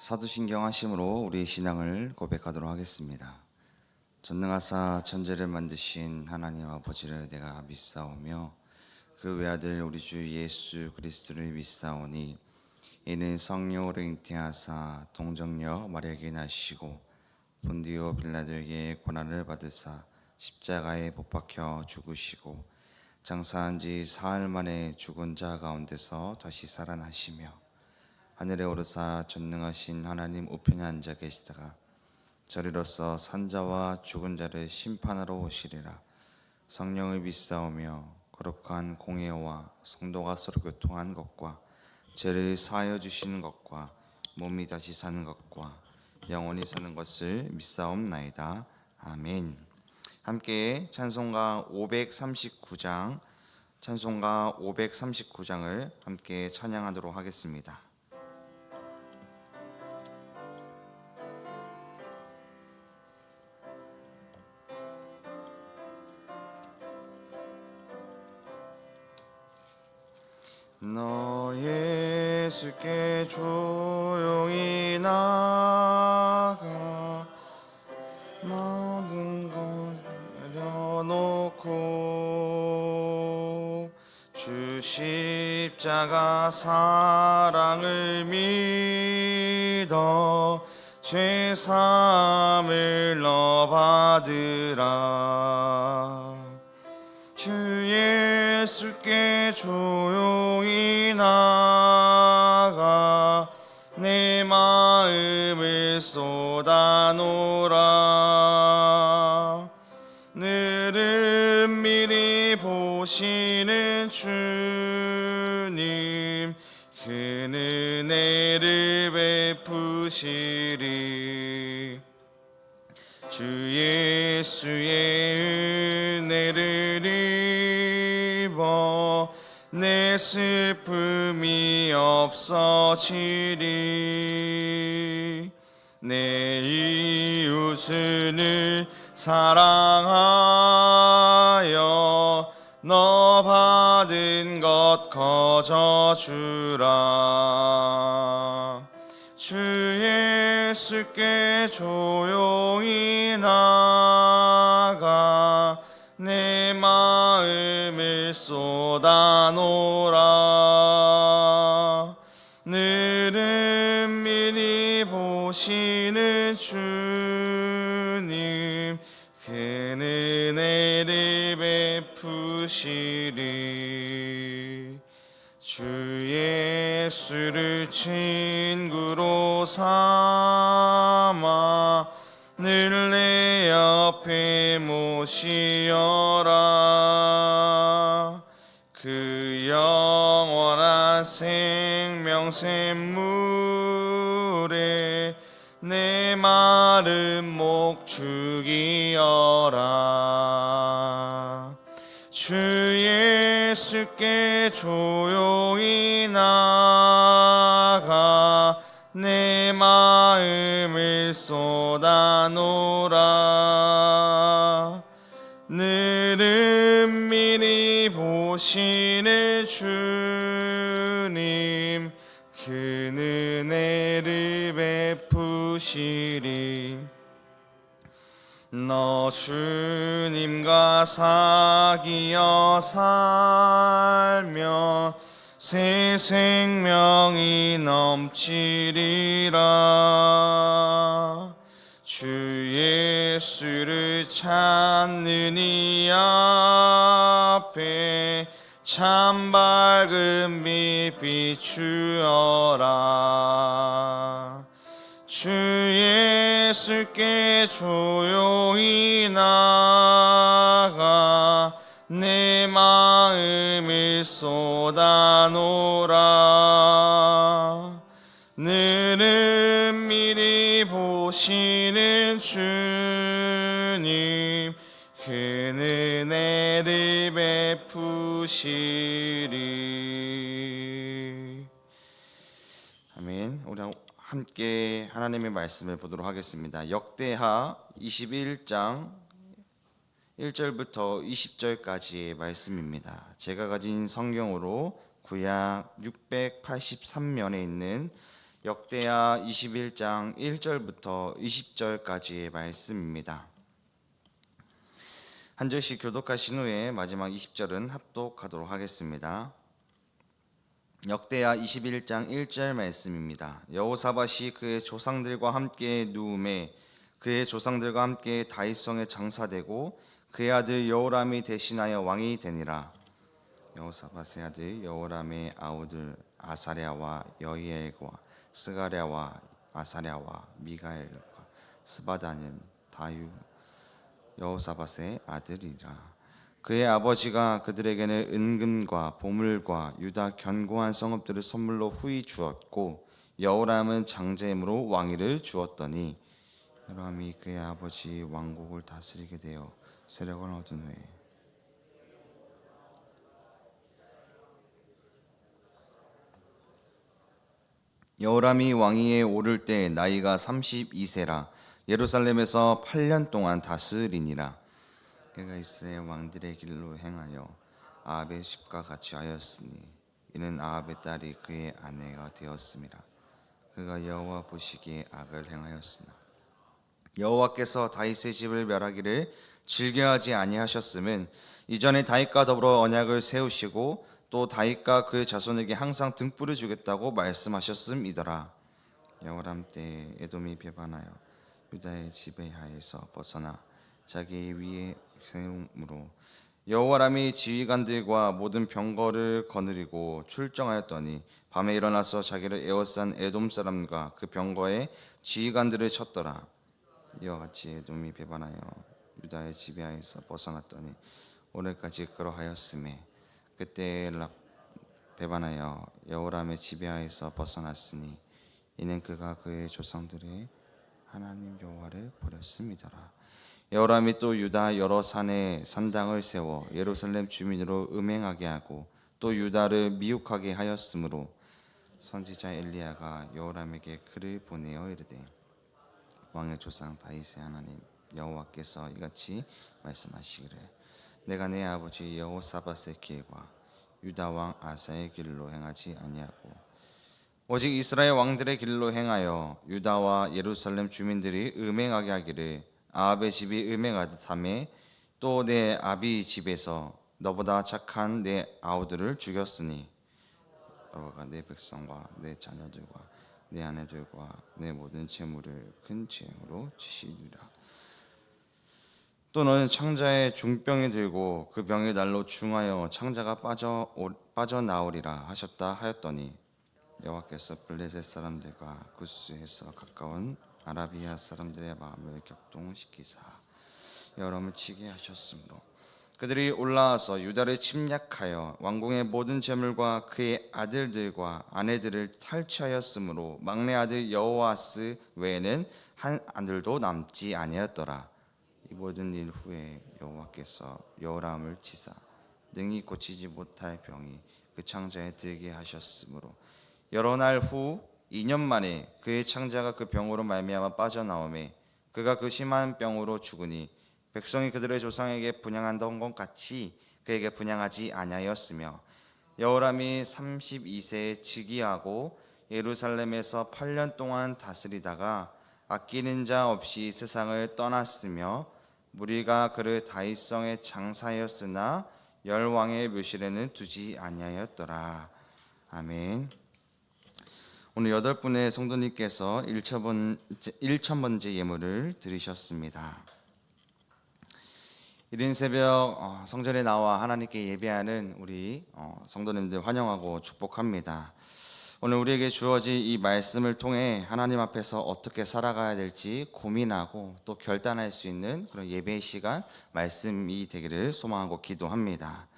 사도신경 하심으로 우리의 신앙을 고백하도록 하겠습니다. 전능하사 천지를 만드신 하나님 아버지를 내가 믿사오며 그 외아들 우리 주 예수 그리스도를 믿사오니 이는 성령으로 잉태하사 동정녀 마리아에게 나시고 본디오 빌라도에게 고난을 받으사 십자가에 못 박혀 죽으시고 장사한 지 사흘 만에 죽은 자 가운데서 다시 살아나시며 하늘에 오르사 전능하신 하나님 우편에 앉아 계시다가 저리로서 산자와 죽은 자를 심판하러 오시리라. 성령을 믿사오며 거룩한 공예와 성도가 서로 교통한 것과 죄를 사하여 주시는 것과 몸이 다시 사는 것과 영원히 사는 것을 믿사옵나이다. 아멘. 함께 찬송가 539장을 함께 찬양하도록 하겠습니다. 너 예수께 조용히 나가 모든 것 내려놓고 주 십자가 사랑을 믿어 죄사함을 너 받으라. 주 예수께 조용히 나가 내 마음을 쏟아놓으라. 늘은 미리 보시는 주님 그 은혜를 베푸시리. 주 예수의 은혜를 입어 내 슬픔이 없어지리. 내 이웃을 사랑하여 너 받은 것 거저주라. 주 예수께 조용히 나가 내 마음을 쏟아놓으라. 늘은 미리 보시는 주님 그 은혜를 베푸시리. 주 예수를 친구로 삼아 늘 내 옆에 모시어라. 그 영원한 생명샘물에 내 마른 목 죽이어라. 주 예수께 조용히 나가 내 마음을 쏟아놓으라. 늘은 미리 보시는 주님 그 은혜를 베푸시리. 너 주님과 사귀어 살며 새 생명이 넘치리라. 주 예수를 찾는 이 앞에 참 밝은 빛 비추어라. 주 예수께 조용히 나가 내 마음을 쏟아놓으라. 늘은 미리 보시는 주님 그 은혜를 베푸시리. 아멘. 우리 함께 하나님의 말씀을 보도록 하겠습니다. 역대하 21장 1절부터 20절까지의 말씀입니다. 제가 가진 성경으로 구약 683면에 있는 역대하 21장 1절부터 20절까지의 말씀입니다. 한 절씩 교독하신 후에 마지막 20절은 합독하도록 하겠습니다. 역대하 21장 1절 말씀입니다. 여호사밧이 그의 조상들과 함께 누움에 그의 조상들과 함께 다윗성에 장사되고 그의 아들 여호람이 대신하여 왕이 되니라. 여호사밧의 아들 여호람의 아우들 아사랴와 여히엘과 스가랴와 아사랴와 미가엘과 스바다는 다유 여호사밧의 아들이라. 그의 아버지가 그들에게는 은금과 보물과 유다 견고한 성읍들을 선물로 후히 주었고 여호람은 장제물로 왕위를 주었더니 여호람이 그의 아버지 왕국을 다스리게 되어 세력을 얻은 후에 여호람이 왕위에 오를 때 나이가 32세라 예루살렘에서 8년 동안 다스리니라. 그가 이스라엘 왕들의 길로 행하여 아합의 집과 같이 하였으니 이는 아합의 딸이 그의 아내가 되었음이라. 그가 여호와 보시기에 악을 행하였으나 여호와께서 다윗의 집을 멸하기를 즐겨하지 아니하셨음은 이전에 다윗과 더불어 언약을 세우시고 또 다윗과 그 자손에게 항상 등불을 주겠다고 말씀하셨음이더라. 여호람 때에 에돔이 배반하여 유다의 지배하에서 벗어나 자기 위에 세움으로 여호와람이 지휘관들과 모든 병거를 거느리고 출정하였더니 밤에 일어나서 자기를 에워싼 에돔 사람과 그 병거의 지휘관들을 쳤더라. 이와 같이 에돔이 배반하여 유다의 지배하에서 벗어났더니 오늘까지 그러하였음에 그때 배반하여 여호람의 지배하에서 벗어났으니 이는 그가 그의 조상들의 하나님 여호와를 버렸음이더라. 여호람이 또 유다 여러 산에 산당을 세워 예루살렘 주민으로 음행하게 하고 또 유다를 미혹하게 하였으므로 선지자 엘리야가 여호람에게 글을 보내어 이르되 왕의 조상 다윗의 하나님 여호와께서 이같이 말씀하시기를 내가 내 아버지 여호사밧의 길과 유다 왕 아사의 길로 행하지 아니하고 오직 이스라엘 왕들의 길로 행하여 유다와 예루살렘 주민들이 음행하게 하기를 아합의 집이 음행하듯 하매 또 내 아비 집에서 너보다 착한 내 아우들을 죽였으니 너가 내 백성과 내 자녀들과 내 아내들과 내 모든 재물을 큰 재물로 치시리라. 또 너는 창자의 중병이 들고 그 병이 날로 중하여 창자가 빠져나오리라 하셨다 하였더니 여호와께서 블레셋 사람들과 구스에서 가까운 아라비아 사람들의 마음을 격동시키사 여호람을 치게 하셨으므로 그들이 올라와서 유다를 침략하여 왕궁의 모든 재물과 그의 아들들과 아내들을 탈취하였으므로 막내 아들 여호아스 외에는 한 아들도 남지 아니하였더라. 이 모든 일 후에 여호와께서 여호람을 치사 능히 고치지 못할 병이 그 창자에 들게 하셨으므로 여러 날 후 2년 만에 그의 창자가 그 병으로 말미암아 빠져나오매 그가 그 심한 병으로 죽으니 백성이 그들의 조상에게 분향하던 것 같이 그에게 분향하지 아니하였으며 여호람이 32세에 즉위하고 예루살렘에서 8년 동안 다스리다가 아끼는 자 없이 세상을 떠났으며 무리가 그를 다윗성에 장사하였으나 열왕의 묘실에는 두지 아니하였더라. 아멘. 오늘 8분의 성도님께서 1,000번째 예물을 드리셨습니다. 이른 새벽 성전에 나와 하나님께 예배하는 우리 성도님들 환영하고 축복합니다. 오늘 우리에게 주어진 이 말씀을 통해 하나님 앞에서 어떻게 살아가야 될지 고민하고 또 결단할 수 있는 그런 예배의 시간, 말씀이 되기를 소망하고 기도합니다.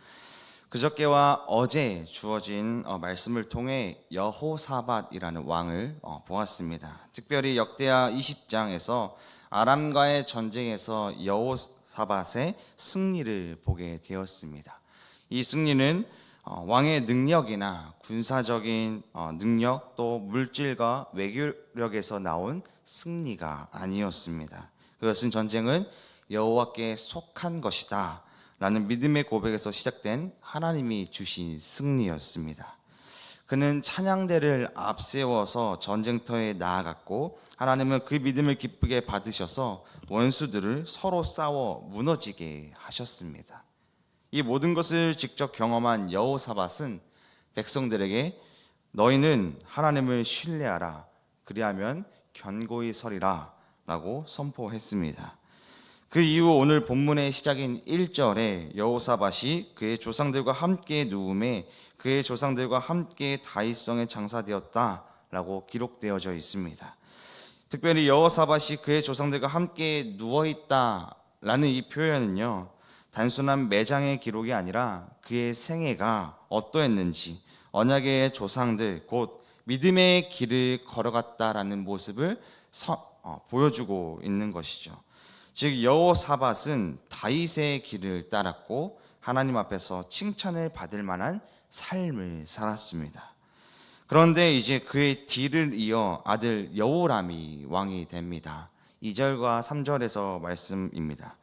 그저께와 어제 주어진 말씀을 통해 여호사밧이라는 왕을 보았습니다. 특별히 역대하 20장에서 아람과의 전쟁에서 여호사밧의 승리를 보게 되었습니다. 이 승리는 왕의 능력이나 군사적인 능력 또 물질과 외교력에서 나온 승리가 아니었습니다. 그것은 전쟁은 여호와께 속한 것이다 라는 믿음의 고백에서 시작된 하나님이 주신 승리였습니다. 그는 찬양대를 앞세워서 전쟁터에 나아갔고 하나님은 그 믿음을 기쁘게 받으셔서 원수들을 서로 싸워 무너지게 하셨습니다. 이 모든 것을 직접 경험한 여호사밧은 백성들에게 너희는 하나님을 신뢰하라, 그리하면 견고히 서리라 라고 선포했습니다. 그 이후 오늘 본문의 시작인 1절에 여호사밧이 그의 조상들과 함께 누움에 그의 조상들과 함께 다윗성에 장사되었다 라고 기록되어져 있습니다. 특별히 여호사밧이 그의 조상들과 함께 누워있다 라는 이 표현은요, 단순한 매장의 기록이 아니라 그의 생애가 어떠했는지, 언약의 조상들 곧 믿음의 길을 걸어갔다라는 모습을 보여주고 있는 것이죠. 즉 여호사밧은 다윗의 길을 따랐고 하나님 앞에서 칭찬을 받을 만한 삶을 살았습니다. 그런데 이제 그의 뒤를 이어 아들 여호람이 왕이 됩니다. 2절과 3절에서 말씀입니다.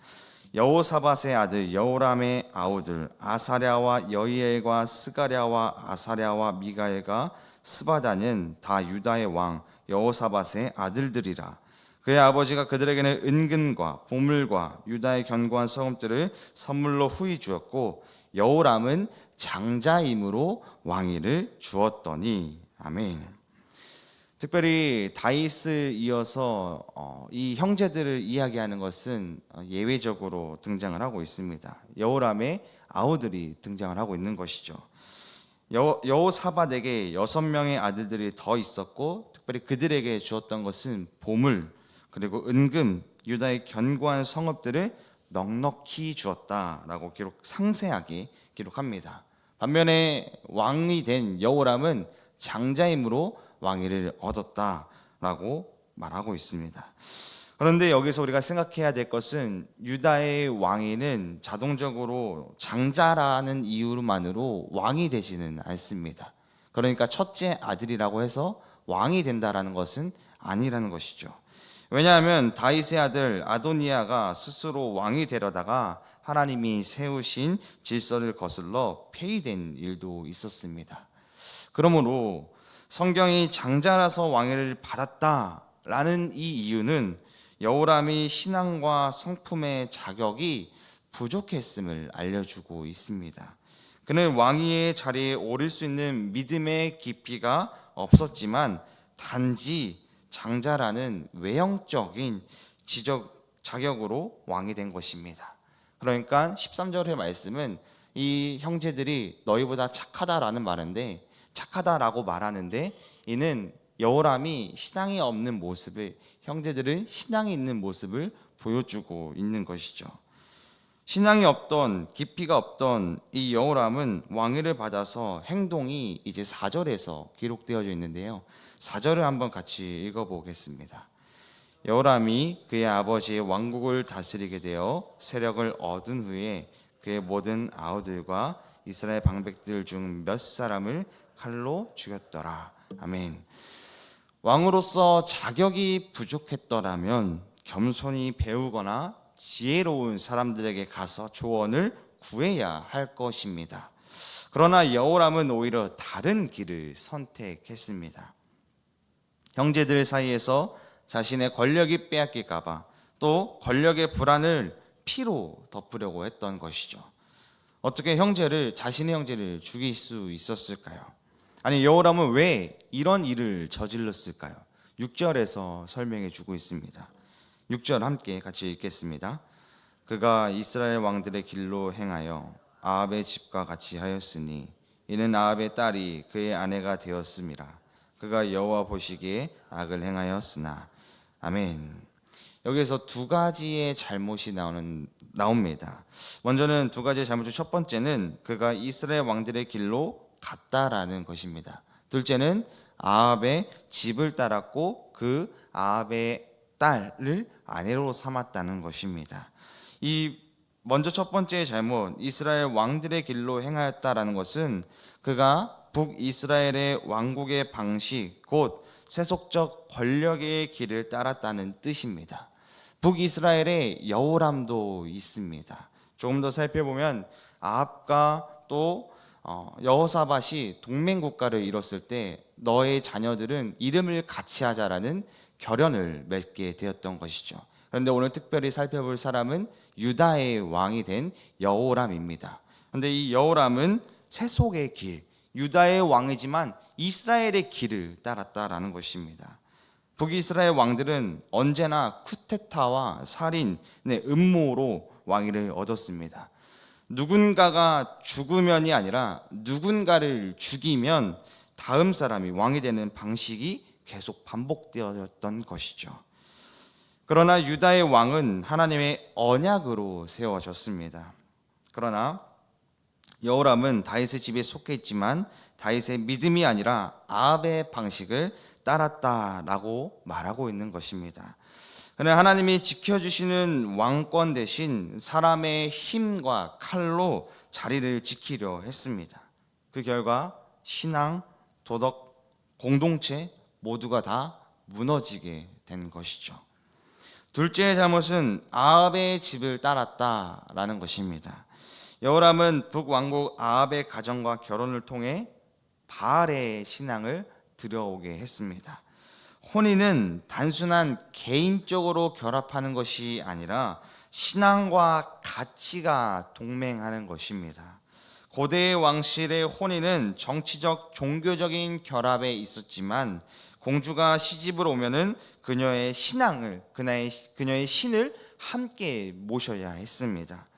여호사밧의 아들 여호람의 아우들 아사랴와 여이엘과 스가랴와 아사랴와 미가엘과 스바다는 다 유다의 왕 여호사밧의 아들들이라. 그의 아버지가 그들에게는 은금과 보물과 유다의 견고한 성읍들을 선물로 후히 주었고 여호람은 장자임으로 왕위를 주었더니. 아멘. 특별히 다윗을 이어서 이 형제들을 이야기하는 것은 예외적으로 등장을 하고 있습니다. 여호람의 아우들이 등장을 하고 있는 것이죠. 여호사밧에게 6명의 아들들이 더 있었고 특별히 그들에게 주었던 것은 보물 그리고 은금, 유다의 견고한 성읍들을 넉넉히 주었다라고 상세하게 기록합니다. 반면에 왕이 된 여호람은 장자임으로 왕위를 얻었다라고 말하고 있습니다. 그런데 여기서 우리가 생각해야 될 것은 유다의 왕위는 자동적으로 장자라는 이유만으로 왕이 되지는 않습니다. 그러니까 첫째 아들이라고 해서 왕이 된다라는 것은 아니라는 것이죠. 왜냐하면 다윗의 아들 아도니아가 스스로 왕이 되려다가 하나님이 세우신 질서를 거슬러 폐위된 일도 있었습니다. 그러므로 성경이 장자라서 왕위를 받았다라는 이 이유는 여호람이 신앙과 성품의 자격이 부족했음을 알려주고 있습니다. 그는 왕위의 자리에 오를 수 있는 믿음의 깊이가 없었지만 단지 장자라는 외형적인 자격으로 왕이 된 것입니다. 그러니까 13절의 말씀은 이 형제들이 너희보다 착하다라는 말인데 착하다라고 말하는데 이는 여호람이 신앙이 없는 모습을 형제들은 신앙이 있는 모습을 보여주고 있는 것이죠. 신앙이 없던 깊이가 없던 이 여호람은 왕위를 받아서 행동이 이제 4절에서 기록되어져 있는데요. 4절을 한번 같이 읽어보겠습니다. 여호람이 그의 아버지의 왕국을 다스리게 되어 세력을 얻은 후에 그의 모든 아우들과 이스라엘 방백들 중 몇 사람을 칼로 죽였더라. 아멘. 왕으로서 자격이 부족했더라면 겸손히 배우거나 지혜로운 사람들에게 가서 조언을 구해야 할 것입니다. 그러나 여호람은 오히려 다른 길을 선택했습니다. 형제들 사이에서 자신의 권력이 빼앗길까봐 또 권력의 불안을 피로 덮으려고 했던 것이죠. 어떻게 자신의 형제를 죽일 수 있었을까요? 아니 여호람은 왜 이런 일을 저질렀을까요? 6절에서 설명해 주고 있습니다. 6절 함께 같이 읽겠습니다. 그가 이스라엘 왕들의 길로 행하여 아합의 집과 같이 하였으니 이는 아합의 딸이 그의 아내가 되었음이라. 그가 여호와 보시기에 악을 행하였으나. 아멘. 여기서 두 가지의 잘못이 나옵니다. 먼저는 두 가지의 잘못 중 첫 번째는 그가 이스라엘 왕들의 길로 갔다라는 것입니다. 둘째는 아합의 집을 따랐고 그 아합의 딸을 아내로 삼았다는 것입니다. 먼저 첫 번째 잘못, 이스라엘 왕들의 길로 행하였다라는 것은 그가 북이스라엘의 왕국의 방식, 곧 세속적 권력의 길을 따랐다는 뜻입니다. 북이스라엘에 여호람도 있습니다. 조금 더 살펴보면 아합과 또 여호사밧이 동맹국가를 이뤘을 때 너의 자녀들은 이름을 같이 하자라는 결연을 맺게 되었던 것이죠. 그런데 오늘 특별히 살펴볼 사람은 유다의 왕이 된 여호람입니다. 그런데 이 여호람은 세속의 길, 유다의 왕이지만 이스라엘의 길을 따랐다라는 것입니다. 북이스라엘 왕들은 언제나 쿠데타와 살인의 음모로 왕위를 얻었습니다. 누군가가 죽으면이 아니라 누군가를 죽이면 다음 사람이 왕이 되는 방식이 계속 반복되었던 것이죠. 그러나 유다의 왕은 하나님의 언약으로 세워졌습니다. 그러나 여호람은 다윗의 집에 속해 있지만 다윗의 믿음이 아니라 아합의 방식을 따랐다라고 말하고 있는 것입니다. 그러나 하나님이 지켜주시는 왕권 대신 사람의 힘과 칼로 자리를 지키려 했습니다. 그 결과 신앙, 도덕, 공동체 모두가 다 무너지게 된 것이죠. 둘째의 잘못은 아합의 집을 따랐다라는 것입니다. 여호람은 북왕국 아합의 가정과 결혼을 통해 바알의 신앙을 들여오게 했습니다. 혼인은 단순한 개인적으로 결합하는 것이 아니라 신앙과 가치가 동맹하는 것입니다. 고대의 왕실의 혼인은 정치적, 종교적인 결합에 있었지만 공주가 시집을 오면은 그녀의 신앙을, 그녀의 신을 함께 모셔야 했습니다.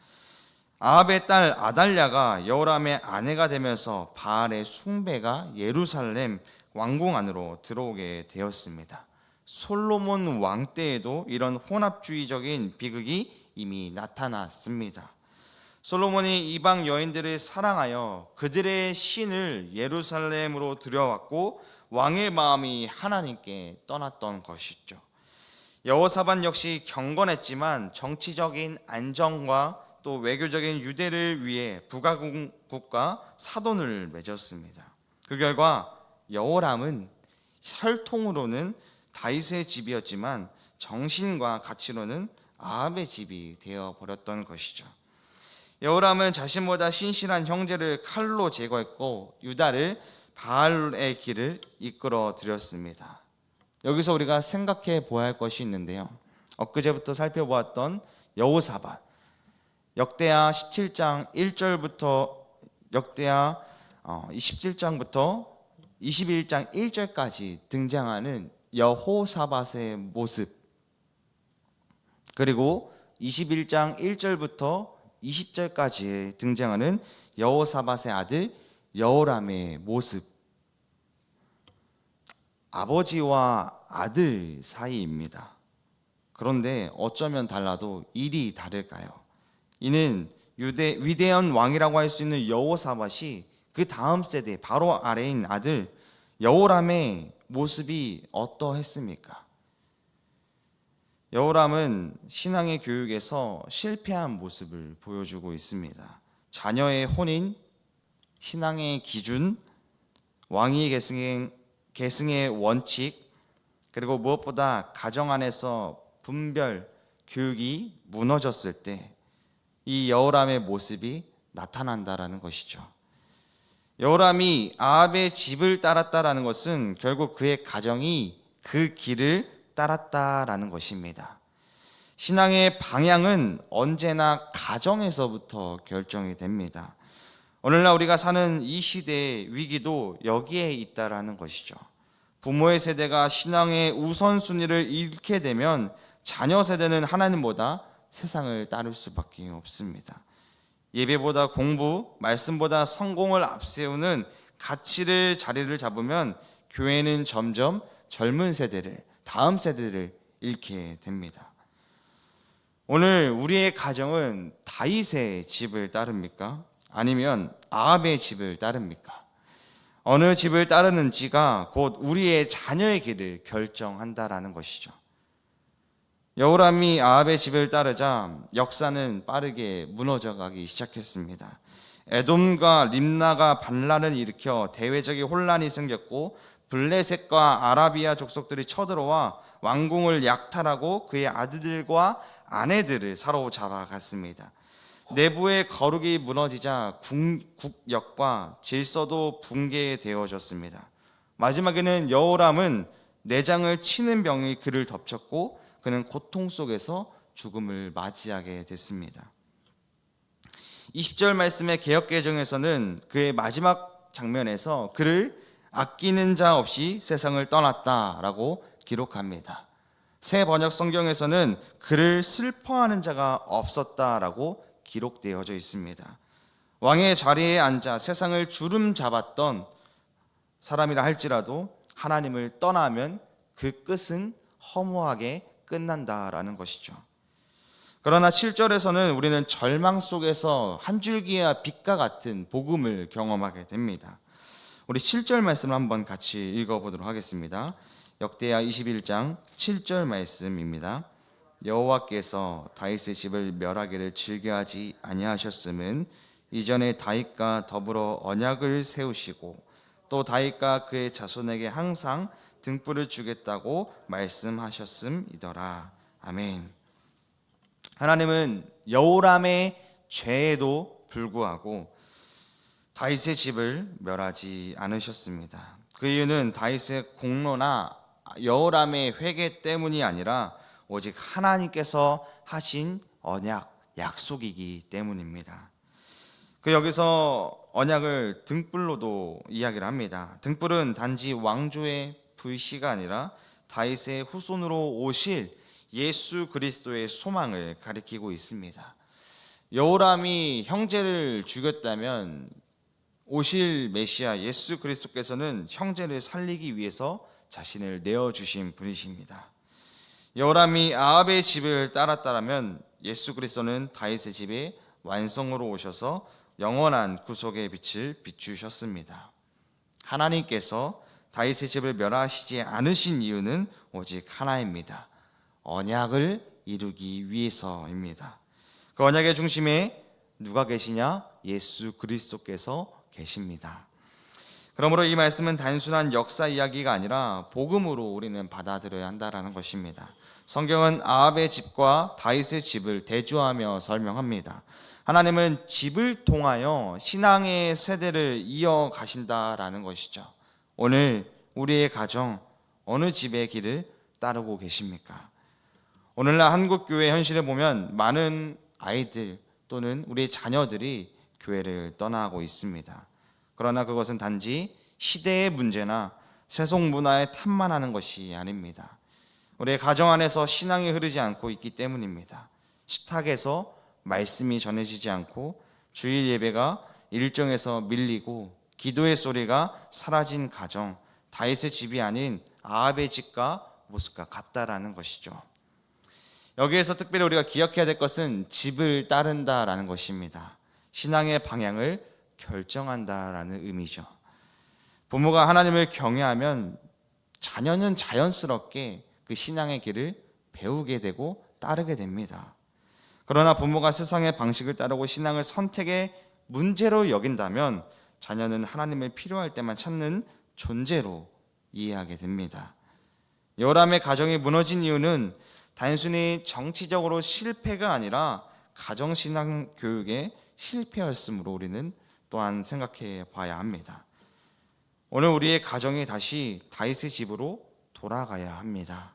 아합의 딸 아달랴가 여호람의 아내가 되면서 바알의 숭배가 예루살렘 왕궁 안으로 들어오게 되었습니다. 솔로몬 왕 때에도 이런 혼합주의적인 비극이 이미 나타났습니다. 솔로몬이 이방 여인들을 사랑하여 그들의 신을 예루살렘으로 들여왔고 왕의 마음이 하나님께 떠났던 것이죠. 여호사밧 역시 경건했지만 정치적인 안정과 또 외교적인 유대를 위해 북왕국과 사돈을 맺었습니다. 그 결과 여호람은 혈통으로는 다윗의 집이었지만 정신과 가치로는 아합의 집이 되어 버렸던 것이죠. 여호람은 자신보다 신실한 형제를 칼로 제거했고 유다를 바알의 길을 이끌어 들였습니다. 여기서 우리가 생각해 보아야 할 것이 있는데요. 엊그제부터 살펴보았던 여호사밧, 역대하 17장 1절부터 역대하 27장부터 21장 1절까지 등장하는 여호사밧의 모습, 그리고 21장 1절부터 20절까지 등장하는 여호사밧의 아들 여호람의 모습, 아버지와 아들 사이입니다. 그런데 어쩌면 달라도 일이 다를까요? 이는 위대한 왕이라고 할 수 있는 여호사밧이 그 다음 세대 바로 아래인 아들 여호람의 모습이 어떠했습니까? 여호람은 신앙의 교육에서 실패한 모습을 보여주고 있습니다. 자녀의 혼인, 신앙의 기준, 왕위 계승의 원칙, 그리고 무엇보다 가정 안에서 분별, 교육이 무너졌을 때 이 여호람의 모습이 나타난다라는 것이죠. 여호람이 아합의 집을 따랐다라는 것은 결국 그의 가정이 그 길을 따랐다라는 것입니다. 신앙의 방향은 언제나 가정에서부터 결정이 됩니다. 오늘날 우리가 사는 이 시대의 위기도 여기에 있다라는 것이죠. 부모의 세대가 신앙의 우선순위를 잃게 되면 자녀 세대는 하나님보다 세상을 따를 수밖에 없습니다. 예배보다 공부, 말씀보다 성공을 앞세우는 가치를 자리를 잡으면 교회는 점점 젊은 세대를, 다음 세대를 잃게 됩니다. 오늘 우리의 가정은 다윗의 집을 따릅니까? 아니면 아합의 집을 따릅니까? 어느 집을 따르는지가 곧 우리의 자녀의 길을 결정한다라는 것이죠. 여호람이 아합의 집을 따르자 역사는 빠르게 무너져가기 시작했습니다. 에돔과 림나가 반란을 일으켜 대외적인 혼란이 생겼고 블레셋과 아라비아 족속들이 쳐들어와 왕궁을 약탈하고 그의 아들들과 아내들을 사로잡아갔습니다. 내부의 거룩이 무너지자 국력과 질서도 붕괴되어졌습니다. 마지막에는 여호람은 내장을 치는 병이 그를 덮쳤고 그는 고통 속에서 죽음을 맞이하게 됐습니다. 20절 말씀의 개역개정에서는 그의 마지막 장면에서 그를 아끼는 자 없이 세상을 떠났다라고 기록합니다. 새 번역 성경에서는 그를 슬퍼하는 자가 없었다라고 기록되어져 있습니다. 왕의 자리에 앉아 세상을 주름 잡았던 사람이라 할지라도 하나님을 떠나면 그 끝은 허무하게 끝난다라는 것이죠. 그러나 7절에서는 우리는 절망 속에서 한 줄기의 빛과 같은 복음을 경험하게 됩니다. 우리 7절 말씀을 한번 같이 읽어보도록 하겠습니다. 역대하 21장 7절 말씀입니다. 여호와께서 다윗의 집을 멸하기를 즐겨하지 아니하셨음은 이전에 다윗과 더불어 언약을 세우시고 또 다윗과 그의 자손에게 항상 등불을 주겠다고 말씀하셨음이더라. 아멘. 하나님은 여호람의 죄에도 불구하고 다윗의 집을 멸하지 않으셨습니다. 그 이유는 다윗의 공로나 여호람의 회개 때문이 아니라 오직 하나님께서 하신 언약, 약속이기 때문입니다. 여기서 언약을 등불로도 이야기를 합니다. 등불은 단지 왕조의 불씨가 아니라 다윗의 후손으로 오실 예수 그리스도의 소망을 가리키고 있습니다. 여호람이 형제를 죽였다면 오실 메시아 예수 그리스도께서는 형제를 살리기 위해서 자신을 내어주신 분이십니다. 여호람이 아합의 집을 따랐다면 예수 그리스도는 다윗의 집에 완성으로 오셔서 영원한 구속의 빛을 비추셨습니다. 하나님께서 다윗의 집을 멸하시지 않으신 이유는 오직 하나입니다. 언약을 이루기 위해서입니다. 그 언약의 중심에 누가 계시냐? 예수 그리스도께서 계십니다. 그러므로 이 말씀은 단순한 역사 이야기가 아니라 복음으로 우리는 받아들여야 한다는 것입니다. 성경은 아합의 집과 다윗의 집을 대조하며 설명합니다. 하나님은 집을 통하여 신앙의 세대를 이어가신다라는 것이죠. 오늘 우리의 가정 어느 집의 길을 따르고 계십니까? 오늘날 한국교회 현실을 보면 많은 아이들 또는 우리의 자녀들이 교회를 떠나고 있습니다. 그러나 그것은 단지 시대의 문제나 세속 문화에 탓만하는 것이 아닙니다. 우리의 가정 안에서 신앙이 흐르지 않고 있기 때문입니다. 식탁에서 말씀이 전해지지 않고 주일 예배가 일정에서 밀리고 기도의 소리가 사라진 가정, 다윗의 집이 아닌 아합의 집과 모습과 같다라는 것이죠. 여기에서 특별히 우리가 기억해야 될 것은 집을 따른다라는 것입니다. 신앙의 방향을 결정한다라는 의미죠. 부모가 하나님을 경외하면 자녀는 자연스럽게 그 신앙의 길을 배우게 되고 따르게 됩니다. 그러나 부모가 세상의 방식을 따르고 신앙을 선택의 문제로 여긴다면 자녀는 하나님을 필요할 때만 찾는 존재로 이해하게 됩니다. 여호람의 가정이 무너진 이유는 단순히 정치적으로 실패가 아니라 가정신앙 교육의 실패였으므로 우리는 또한 생각해 봐야 합니다. 오늘 우리의 가정이 다시 다윗의 집으로 돌아가야 합니다.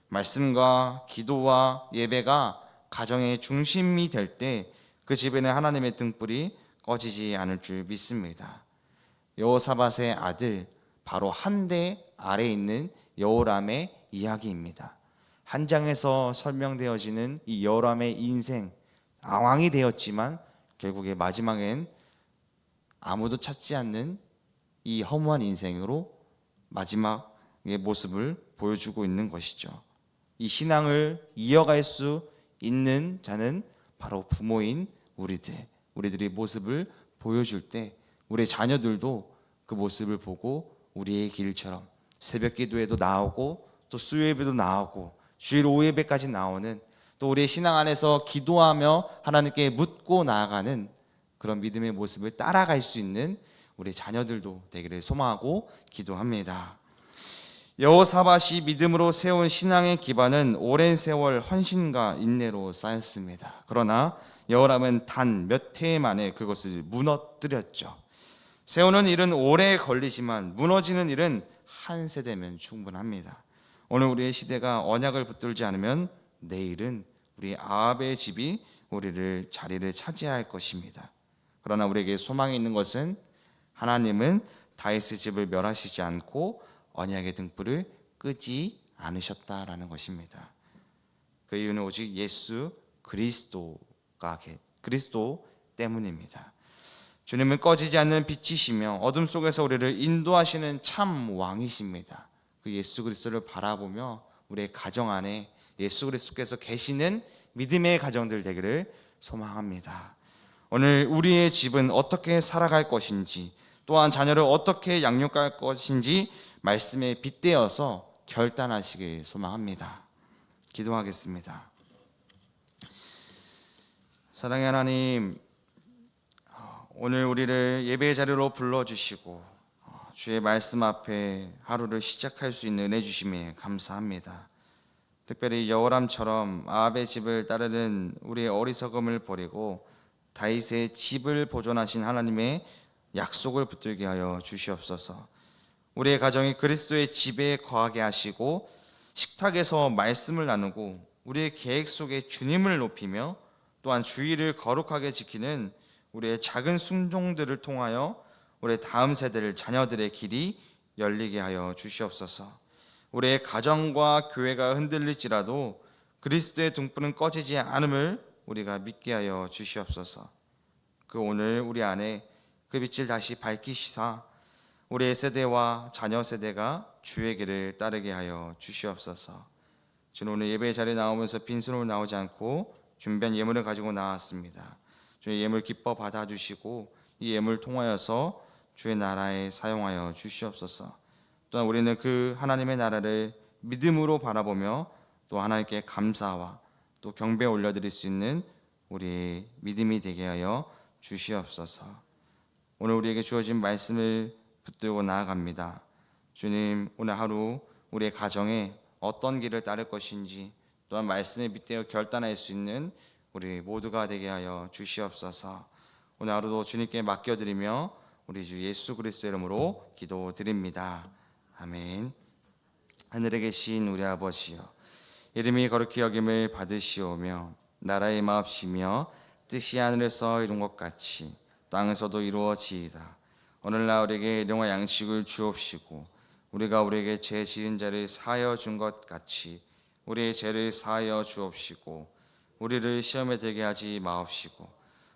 말씀과 기도와 예배가 가정의 중심이 될 때 그 집에는 하나님의 등불이 꺼지지 않을 줄 믿습니다. 여호사밧의 아들 바로 한대 아래에 있는 여호람의 이야기입니다. 한 장에서 설명되어지는 이 여호람의 인생, 왕이 되었지만 결국에 마지막엔 아무도 찾지 않는 이 허무한 인생으로 마지막의 모습을 보여주고 있는 것이죠. 이 신앙을 이어갈 수 있는 자는 바로 부모인 우리들이 모습을 보여줄 때 우리 자녀들도 그 모습을 보고 우리의 길처럼 새벽 기도에도 나오고 또 수요 예배도 나오고 주일 오후 예배까지 나오는 또 우리의 신앙 안에서 기도하며 하나님께 묻고 나아가는 그런 믿음의 모습을 따라갈 수 있는 우리 자녀들도 되기를 소망하고 기도합니다. 여호사밧이 믿음으로 세운 신앙의 기반은 오랜 세월 헌신과 인내로 쌓였습니다. 그러나 여호람은 단 몇 해 만에 그것을 무너뜨렸죠. 세우는 일은 오래 걸리지만 무너지는 일은 한 세대면 충분합니다. 오늘 우리의 시대가 언약을 붙들지 않으면 내일은 우리 아합의 집이 우리를 자리를 차지할 것입니다. 그러나 우리에게 소망이 있는 것은 하나님은 다윗의 집을 멸하시지 않고 언약의 등불을 끄지 않으셨다라는 것입니다. 그 이유는 오직 예수 그리스도 때문입니다. 주님은 꺼지지 않는 빛이시며 어둠 속에서 우리를 인도하시는 참 왕이십니다. 그 예수 그리스도를 바라보며 우리의 가정 안에 예수 그리스도께서 계시는 믿음의 가정들 되기를 소망합니다. 오늘 우리의 집은 어떻게 살아갈 것인지, 또한 자녀를 어떻게 양육할 것인지 말씀에 빗대어서 결단하시길 소망합니다. 기도하겠습니다. 사랑의 하나님, 오늘 우리를 예배의 자리로 불러주시고 주의 말씀 앞에 하루를 시작할 수 있는 은혜 주심에 감사합니다. 특별히 여호람처럼 아합의 집을 따르는 우리의 어리석음을 버리고 다윗의 집을 보존하신 하나님의 약속을 붙들게 하여 주시옵소서. 우리의 가정이 그리스도의 집에 거하게 하시고 식탁에서 말씀을 나누고 우리의 계획 속에 주님을 높이며 또한 주의를 거룩하게 지키는 우리의 작은 순종들을 통하여 우리의 다음 세대를 자녀들의 길이 열리게 하여 주시옵소서. 우리의 가정과 교회가 흔들릴지라도 그리스도의 등불은 꺼지지 않음을 우리가 믿게 하여 주시옵소서. 그 오늘 우리 안에 그 빛을 다시 밝히시사 우리의 세대와 자녀 세대가 주의 길을 따르게 하여 주시옵소서. 저는 오늘 예배의 자리에 나오면서 빈손으로 나오지 않고 준비한 예물을 가지고 나왔습니다. 주의 예물 기뻐 받아주시고 이 예물 통하여서 주의 나라에 사용하여 주시옵소서. 또한 우리는 그 하나님의 나라를 믿음으로 바라보며 또 하나님께 감사와 또 경배 올려드릴 수 있는 우리의 믿음이 되게 하여 주시옵소서. 오늘 우리에게 주어진 말씀을 붙들고 나아갑니다. 주님, 오늘 하루 우리의 가정에 어떤 길을 따를 것인지 또한 말씀에 빗대어 결단할 수 있는 우리 모두가 되게 하여 주시옵소서. 오늘 하루도 주님께 맡겨드리며 우리 주 예수 그리스도의 이름으로 기도드립니다. 아멘. 하늘에 계신 우리 아버지여, 이름이 거룩히 여김을 받으시오며 나라의 마옵시며 뜻이 하늘에서 이룬 것 같이 땅에서도 이루어지이다. 오늘날 우리에게 일용할 양식을 주옵시고 우리가 우리에게 죄 지은 자를 사하여 준 것 같이 우리의 죄를 사하여 주옵시고 우리를 시험에 들게 하지 마옵시고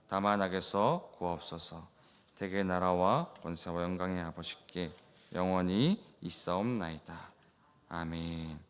다만 악에서 구하옵소서. 대개 나라와 권세와 영광의 아버지께 영원히 있사옵나이다. 아멘.